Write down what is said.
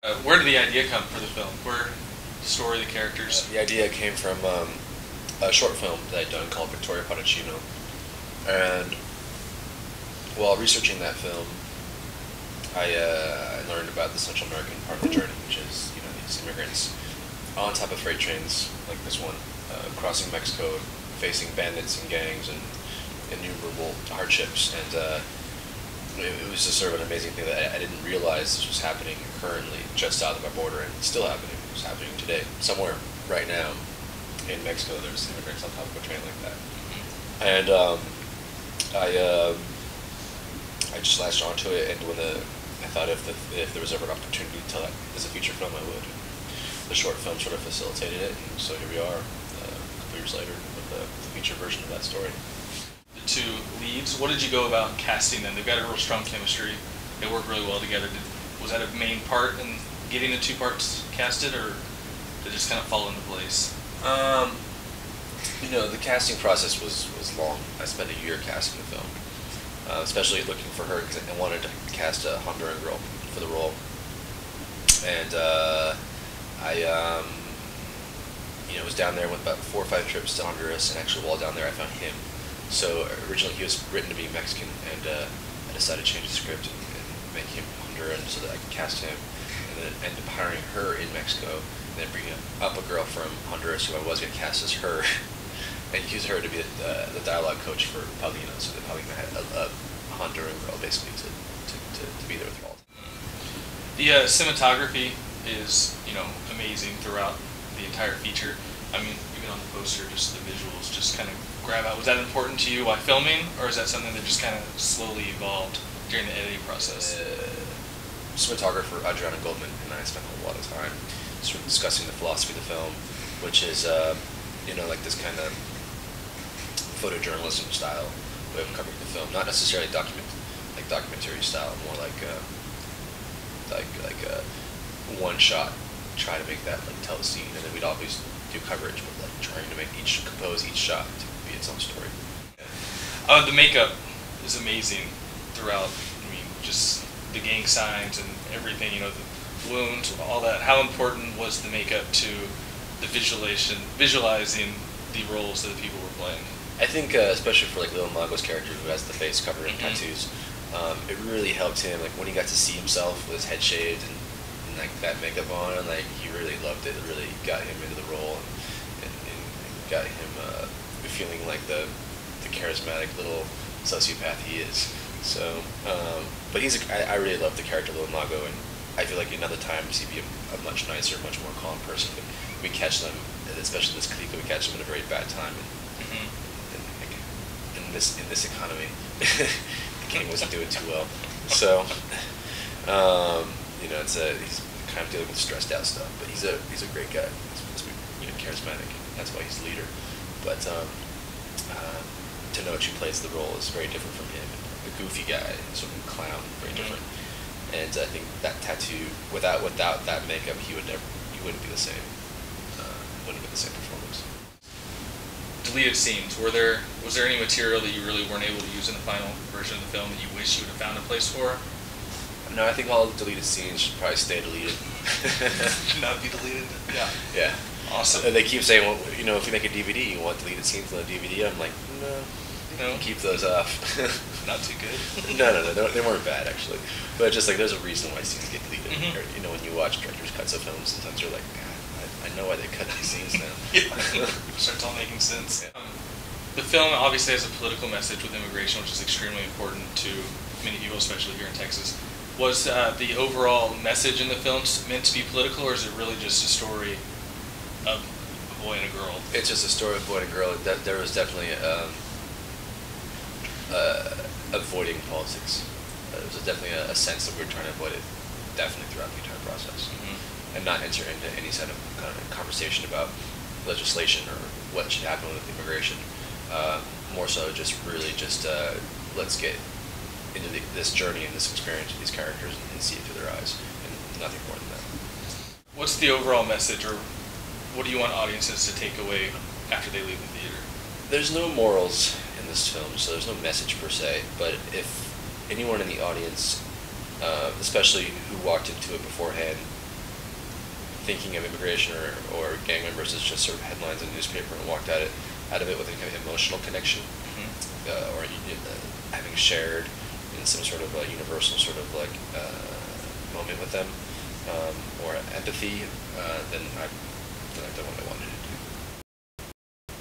Where did the idea come for the film? Where the story, the characters? The idea came from a short film that I'd done called Victoria Potticino, and while researching that film, I learned about the Central American part of the journey, which is these immigrants on top of freight trains like this one, crossing Mexico, facing bandits and gangs and innumerable hardships, and it was just sort of an amazing thing that I didn't realize this was happening currently just south of our border, and it's still happening. It's happening today. Somewhere right now in Mexico, there's immigrants on top of a train like that. And I just latched onto it, and I thought if there was ever an opportunity to tell it as a feature film, I would. The short film sort of facilitated it, and so here we are, a couple years later, with the feature version of that story. The two leads. What did you go about casting them? They've got a real strong chemistry. They work really well together. Was that a main part in getting the two parts casted, or did it just kind of fall into place? The casting process was long. I spent a year casting the film, especially looking for her because I wanted to cast a Honduran girl for the role, and I was down there with about 4 or 5 trips to Honduras, and actually while down there I found him. So originally he was written to be Mexican, and I decided to change the script and make him Honduran so that I could cast him, and then end up hiring her in Mexico, and then bringing up a girl from Honduras who I was going to cast as her, and use her to be the dialogue coach for Paulina, so that Paulina had a Honduran girl basically to be there with her all the time. The cinematography is amazing throughout the entire feature. I mean, even on the poster, just the visuals just kind of grab out. Was that important to you while filming, or is that something that just kind of slowly evolved during the editing process? Cinematographer Adriana Goldman and I spent a lot of time sort of discussing the philosophy of the film, which is like this kind of photojournalism style way of covering the film, not necessarily documentary style, more like a one shot, try to make that tell the scene, and then we'd always do coverage with trying to compose each shot to be its own story. Yeah. The makeup is amazing throughout. I mean, just the gang signs and everything. The wounds, all that. How important was the makeup to the visualizing the roles that the people were playing? I think, especially for Lil Mago's character, who has the face covered in tattoos, it really helped him. When he got to see himself with his head shaved and that makeup on, he really loved it. It really got him into the role and got him feeling like the charismatic little sociopath he is. So, but I really love the character Lil Mago, and I feel like in other times he'd be a much nicer, much more calm person. But we catch them, especially this clique, we catch them at a very bad time. In this economy, the king wasn't doing too well. So, he's kind of dealing with stressed out stuff. But he's a great guy. He's supposed to be charismatic. That's why he's the leader. But Tenoch, who plays the role, is very different from him. The goofy guy, sort of clown, very different. And I think that tattoo, without that makeup, he wouldn't be the same. Wouldn't be the same performance. Deleted scenes. Was there any material that you really weren't able to use in the final version of the film that you wish you would have found a place for? No, I think all the deleted scenes should probably stay deleted. Should not be deleted? Yeah. Yeah. Awesome. And they keep saying, well, if you make a DVD, you want deleted scenes on the DVD. I'm like, no, keep those off. Not too good? No, they weren't bad, actually. But just there's a reason why scenes get deleted. Mm-hmm. Or, when you watch director's cuts of films, sometimes you're like, God, I know why they cut these scenes now. Yeah. It starts all making sense. Yeah. The film obviously has a political message with immigration, which is extremely important to many people, especially here in Texas. Was the overall message in the film meant to be political, or is it really just a story of a boy and a girl? It's just a story of a boy and a girl. There was definitely avoiding politics. There was definitely a sense that we were trying to avoid it, definitely throughout the entire process, and not enter into any kind of conversation about legislation or what should happen with immigration. More so, let's get into this journey and this experience with these characters and see it through their eyes, and nothing more than that. What's the overall message, or what do you want audiences to take away after they leave the theater? There's no morals in this film, so there's no message per se, but if anyone in the audience, especially who walked into it beforehand, thinking of immigration or gang members as just sort of headlines in the newspaper, and walked out of it with a kind of emotional connection, or having shared in some sort of universal sort of like moment with them, or empathy, then I've done what I wanted to do.